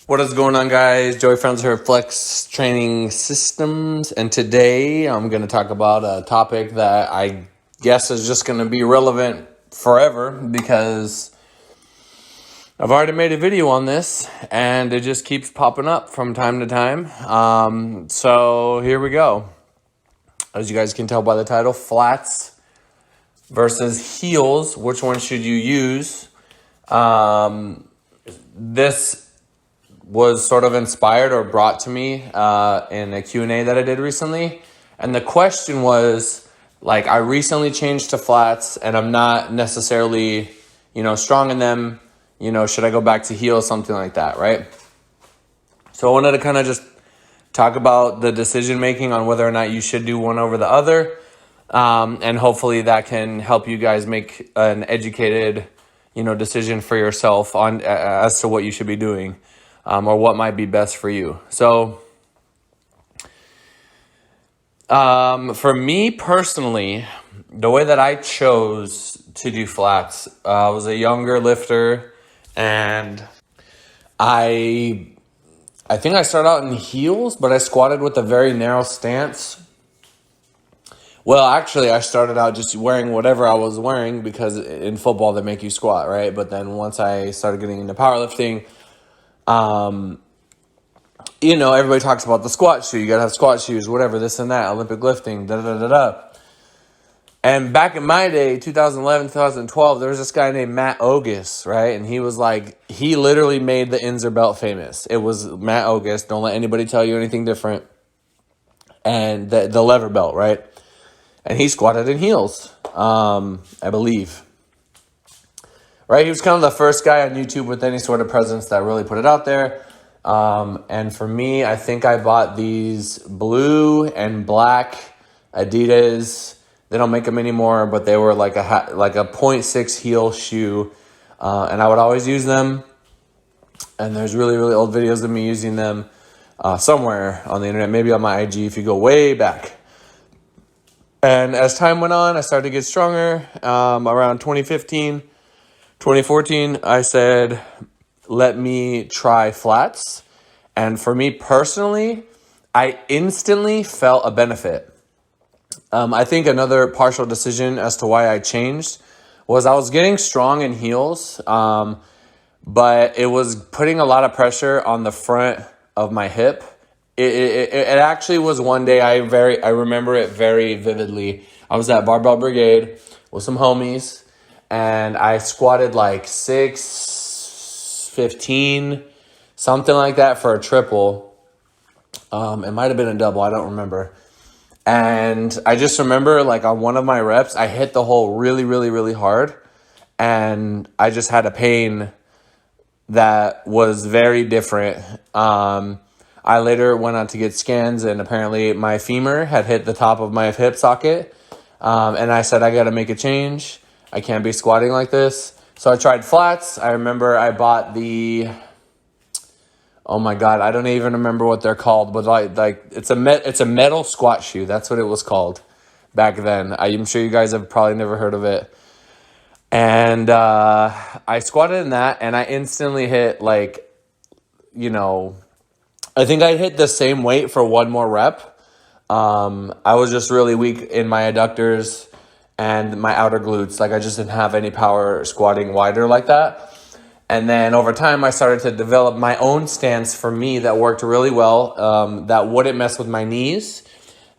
What is going on, guys? Joey Friends here at FLEXX Training Systems, and today I'm going to talk about a topic that I guess is just going to be relevant forever because I've already made a video on this and it just keeps popping up from time to time. So here we go. As you guys can tell by the title, flats versus heels, which one should you use? This was sort of inspired or brought to me in a Q&A that I did recently. And the question was, like, I recently changed to flats and I'm not necessarily, strong in them. Should I go back to heels, something like that, right? So I wanted to kind of just talk about the decision making on whether or not you should do one over the other. And hopefully that can help you guys make an educated, decision for yourself on as to what you should be doing. Or what might be best for you. So, for me personally, the way that I chose to do flats, I was a younger lifter, and I think I started out in heels, but I squatted with a very narrow stance. Well, actually, I started out just wearing whatever I was wearing because in football they make you squat, right? But then once I started getting into powerlifting, everybody talks about the squat shoe. You got to have squat shoes, whatever, this and that, Olympic lifting, da-da-da-da-da. And back in my day, 2011, 2012, there was this guy named Matt Ogus, right? And he was like, he literally made the Inzer belt famous. It was Matt Ogus. Don't let anybody tell you anything different. And the lever belt, right? And he squatted in heels, I believe. Right? He was kind of the first guy on YouTube with any sort of presence that really put it out there. And for me, I think I bought these blue and black Adidas. They don't make them anymore, but they were like a 0.6 heel shoe. And I would always use them. And there's really, really old videos of me using them somewhere on the internet, maybe on my IG if you go way back. And as time went on, I started to get stronger. Around 2015, 2014, I said, let me try flats. And for me personally, I instantly felt a benefit. I think another partial decision as to why I changed was I was getting strong in heels, but it was putting a lot of pressure on the front of my hip. It actually was one day I remember it very vividly. I was at Barbell Brigade with some homies, and I squatted like 615, something like that for a triple. It might have been a double, I don't remember. And I just remember like on one of my reps, I hit the hole really, really, really hard. And I just had a pain that was very different. I later went on to get scans, and apparently my femur had hit the top of my hip socket. And I said, I got to make a change. I can't be squatting like this. So I tried flats. I remember I bought oh my God, I don't even remember what they're called, but like it's a metal squat shoe. That's what it was called back then. I'm sure you guys have probably never heard of it. And I squatted in that, and I instantly hit I think I hit the same weight for one more rep. I was just really weak in my adductors and my outer glutes. Like I just didn't have any power squatting wider like that. And then over time, I started to develop my own stance for me that worked really well, that wouldn't mess with my knees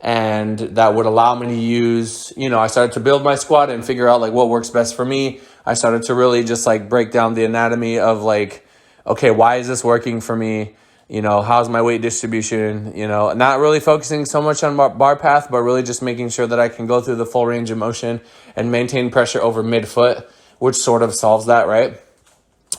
and that would allow me to use, I started to build my squat and figure out like what works best for me. I started to really just like break down the anatomy of like, okay, why is this working for me? How's my weight distribution? Not really focusing so much on bar path, but really just making sure that I can go through the full range of motion and maintain pressure over midfoot, which sort of solves that, right?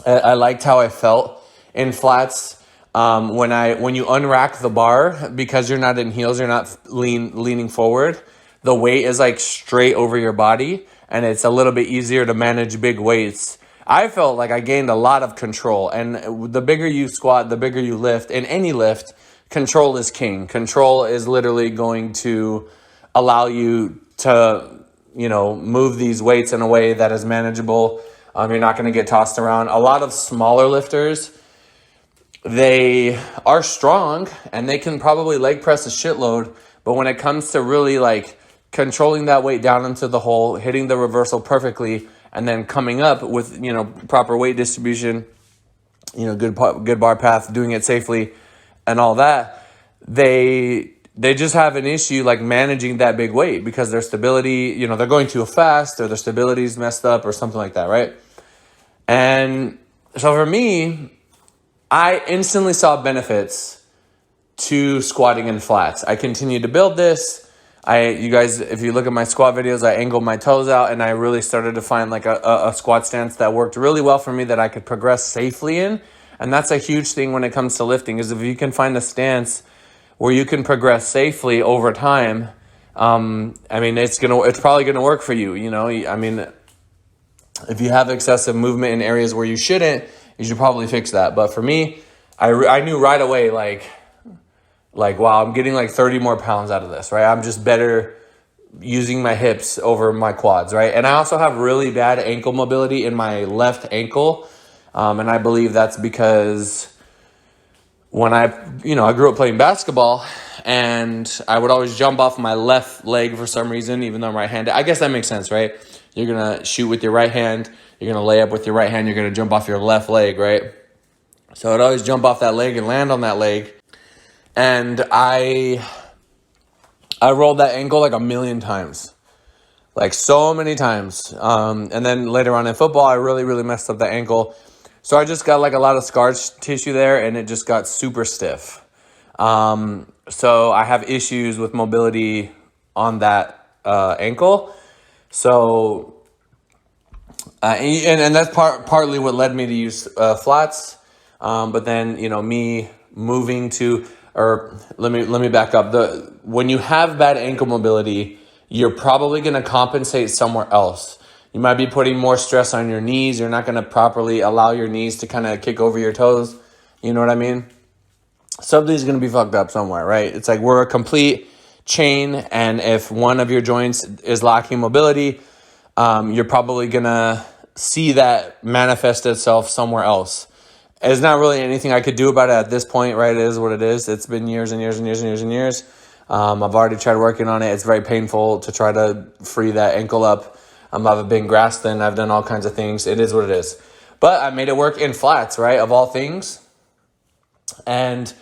I liked how I felt in flats when you unrack the bar, because you're not in heels, you're not leaning forward. The weight is like straight over your body, and it's a little bit easier to manage big weights. I felt like I gained a lot of control, and the bigger you squat, the bigger you lift. In any lift, control is king. Control is literally going to allow you to, move these weights in a way that is manageable. You're not going to get tossed around. A lot of smaller lifters, they are strong and they can probably leg press a shitload. But when it comes to really like controlling that weight down into the hole, hitting the reversal perfectly, and then coming up with, proper weight distribution, good bar path, doing it safely and all that, they just have an issue like managing that big weight because their stability, they're going too fast or their stability's messed up or something like that, right? And so for me, I instantly saw benefits to squatting in flats. I continued to build this. You guys, if you look at my squat videos, I angled my toes out and I really started to find like a squat stance that worked really well for me that I could progress safely in. And that's a huge thing when it comes to lifting, is if you can find a stance where you can progress safely over time, it's probably gonna work for you. If you have excessive movement in areas where you shouldn't, you should probably fix that. But for me, I knew right away, like, wow, I'm getting like 30 more pounds out of this, right? I'm just better using my hips over my quads, right? And I also have really bad ankle mobility in my left ankle. And I believe that's because when I grew up playing basketball and I would always jump off my left leg for some reason, even though I'm right-handed. I guess that makes sense, right? You're going to shoot with your right hand. You're going to lay up with your right hand. You're going to jump off your left leg, right? So I'd always jump off that leg and land on that leg. And I rolled that ankle like a million times. Like so many times. And then later on in football, I really, really messed up the ankle. So I just got like a lot of scar tissue there and it just got super stiff. So I have issues with mobility on that ankle. So, and that's partly what led me to use flats. But then, me moving to, or let me back up. When you have bad ankle mobility, you're probably going to compensate somewhere else. You might be putting more stress on your knees. You're not going to properly allow your knees to kind of kick over your toes. You know what I mean? Something's going to be fucked up somewhere, right? It's like we're a complete chain, and if one of your joints is lacking mobility, you're probably going to see that manifest itself somewhere else. There's not really anything I could do about it at this point, right? It is what it is. It's been years and years and years and years and years. I've already tried working on it. It's very painful to try to free that ankle up. I've been grasping. I've done all kinds of things. It is what it is. But I made it work in flats, right, of all things. And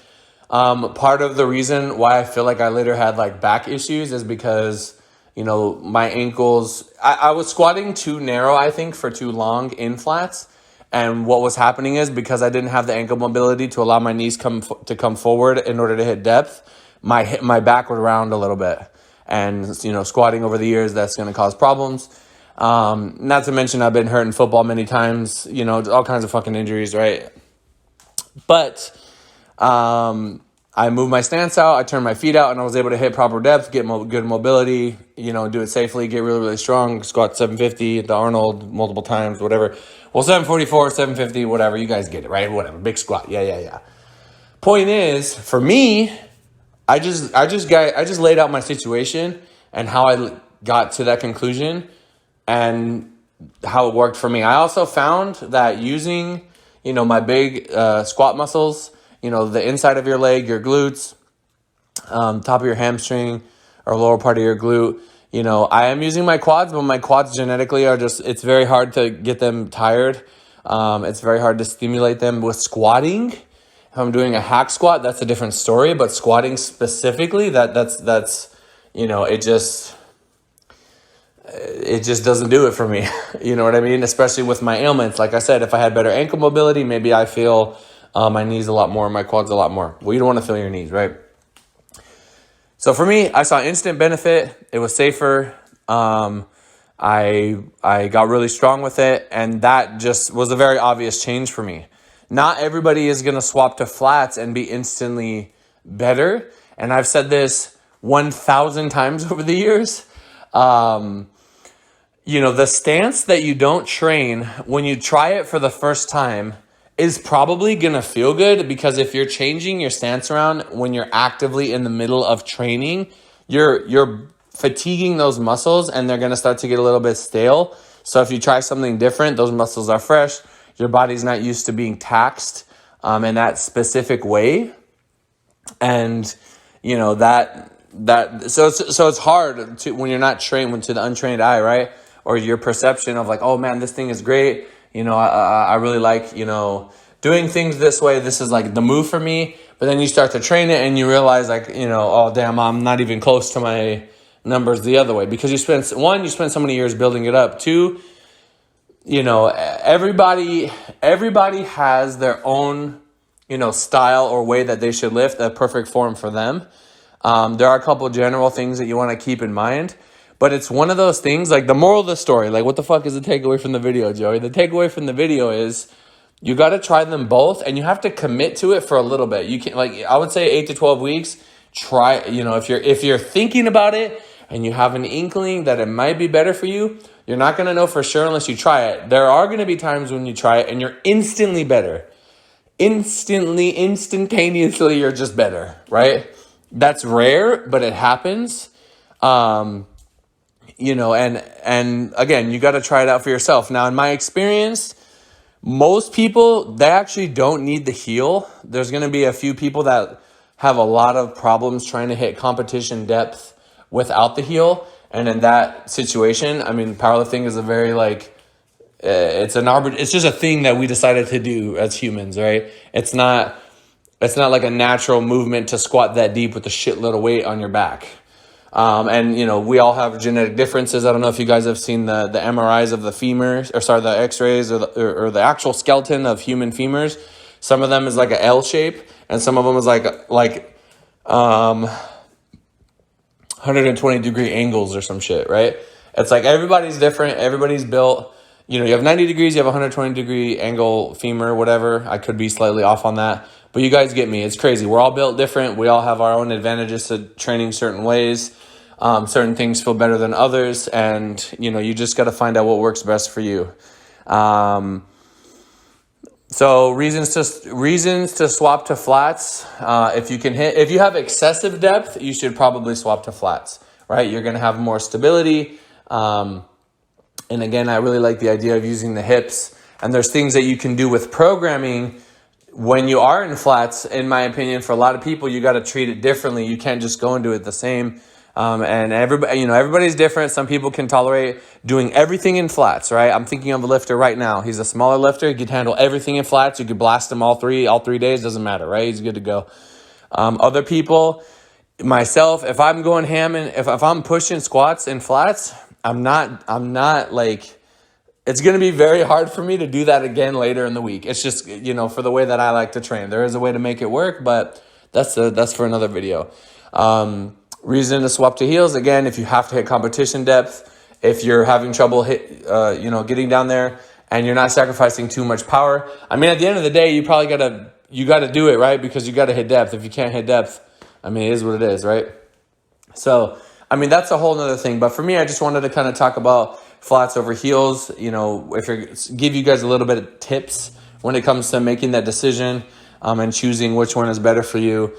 part of the reason why I feel like I later had like back issues is because, my ankles, I was squatting too narrow, I think, for too long in flats. And what was happening is because I didn't have the ankle mobility to allow my knees to come forward in order to hit depth, my back would round a little bit. And, squatting over the years, that's going to cause problems. Not to mention I've been hurt in football many times, all kinds of fucking injuries, right? But I moved my stance out, I turned my feet out, and I was able to hit proper depth, get good mobility, do it safely, get really, really strong, squat 750 at the Arnold multiple times, whatever. Well, 744, 750, whatever, you guys get it, right? Whatever, big squat, yeah. Point is, for me, I just laid out my situation and how I got to that conclusion and how it worked for me. I also found that using, my big squat muscles, the inside of your leg, your glutes, top of your hamstring or lower part of your glute, I am using my quads, but my quads genetically are it's very hard to get them tired. It's very hard to stimulate them with squatting. If I'm doing a hack squat, that's a different story, but squatting specifically, that's it just doesn't do it for me. You know what I mean? Especially with my ailments. Like I said, if I had better ankle mobility, maybe I feel my knees a lot more, my quads a lot more. Well, you don't want to feel your knees, right? So for me, I saw instant benefit. It was safer. I got really strong with it, and that just was a very obvious change for me. Not everybody is going to swap to flats and be instantly better. And I've said this 1,000 times over the years. The stance that you don't train when you try it for the first time is probably going to feel good, because if you're changing your stance around when you're actively in the middle of training, you're fatiguing those muscles and they're going to start to get a little bit stale. So if you try something different, those muscles are fresh. Your body's not used to being taxed in that specific way. And, you know, so it's hard to, when you're not trained, to the untrained eye, right? Or your perception of like, oh man, this thing is great. You know, I really like, you know, doing things this way. This is like the move for me. But then you start to train it and you realize like, you know, oh damn, I'm not even close to my numbers the other way, because you spend so many years building it up. Two, you know, everybody has their own, you know, style or way that they should lift, a perfect form for them. There are a couple general things that you want to keep in mind, but it's one of those things, like the moral of the story, like what the fuck is the takeaway from the video, Joey? The takeaway from the video is you got to try them both, and you have to commit to it for a little bit. You can, like, I would say 8 to 12 weeks, try, you know, if you're thinking about it and you have an inkling that it might be better for you, you're not going to know for sure unless you try it. There are going to be times when you try it and you're instantly better. Instantaneously, you're just better, right? That's rare, but it happens. You know, and again, you got to try it out for yourself. Now, in my experience, most people, they actually don't need the heel. There's going to be a few people that have a lot of problems trying to hit competition depth without the heel. And in that situation, I mean, powerlifting is a very like, it's just a thing that we decided to do as humans, right? It's not like a natural movement to squat that deep with a shitload of weight on your back. And, you know, we all have genetic differences. I don't know if you guys have seen the MRIs of the femurs, the x-rays or the actual skeleton of human femurs. Some of them is like an L shape, and some of them is like 120 degree angles or some shit, right? It's like everybody's different. Everybody's built, you know, you have 90 degrees, you have 120 degree angle femur, whatever. I could be slightly off on that, but you guys get me. It's crazy. We're all built different. We all have our own advantages to training certain ways. Certain things feel better than others, and you know, you just got to find out what works best for you. So reasons to swap to flats. If you have excessive depth, you should probably swap to flats, right? You're going to have more stability. And again, I really like the idea of using the hips, and there's things that you can do with programming when you are in flats. In my opinion, for a lot of people, you got to treat it differently. You can't just go and do it the same. And everybody, you know, everybody's different. Some people can tolerate doing everything in flats, right? I'm thinking of a lifter right now. He's a smaller lifter. He could handle everything in flats. You could blast him all three days. Doesn't matter, right? He's good to go. Other people, myself, if I'm going ham and if I'm pushing squats in flats, I'm not like, it's going to be very hard for me to do that again later in the week. It's just, you know, for the way that I like to train. There is a way to make it work, but that's for another video. Reason to swap to heels, again, if you have to hit competition depth, if you're having trouble getting down there and you're not sacrificing too much power. I mean, at the end of the day, you probably got to do it, right? Because you got to hit depth. If you can't hit depth, I mean, it is what it is, right? So, I mean, that's a whole nother thing. But for me, I just wanted to kind of talk about flats over heels, you know, give you guys a little bit of tips when it comes to making that decision and choosing which one is better for you.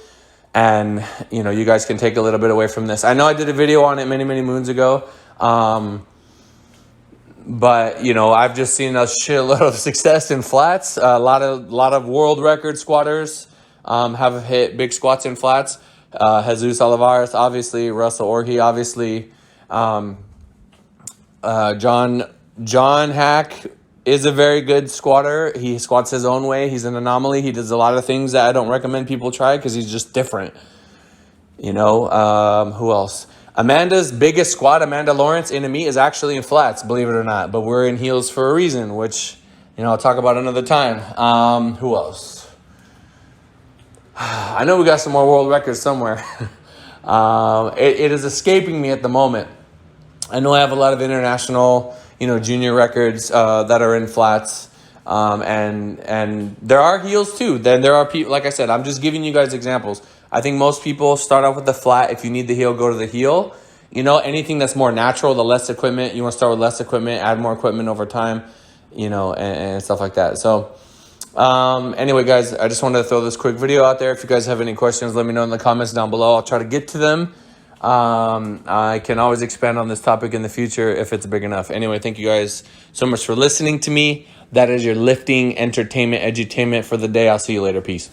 And, you know, you guys can take a little bit away from this. I know I did a video on it many, many moons ago. But, you know, I've just seen a shitload of success in flats. A lot of world record squatters have hit big squats in flats. Jesus Olivares, obviously. Russell Orhe, obviously. John Hack is a very good squatter. He squats his own way. He's an anomaly. He does a lot of things that I don't recommend people try because he's just different. You know, who else? Amanda's biggest squat, Amanda Lawrence, in a meet is actually in flats, believe it or not. But we're in heels for a reason, which, you know, I'll talk about another time. Who else? I know we got some more world records somewhere. It is escaping me at the moment. I know I have a lot of international, you know, junior records that are in flats. And there are heels too. Then there are people, like I said, I'm just giving you guys examples. I think most people start off with the flat. If you need the heel, go to the heel. You know, anything that's more natural, the less equipment, you want to start with less equipment, add more equipment over time, you know, and stuff like that. So anyway, guys, I just wanted to throw this quick video out there. If you guys have any questions, let me know in the comments down below. I'll try to get to them. I can always expand on this topic in the future if it's big enough. Anyway, thank you guys so much for listening to me. That is your lifting entertainment edutainment for the day. I'll see you later. Peace.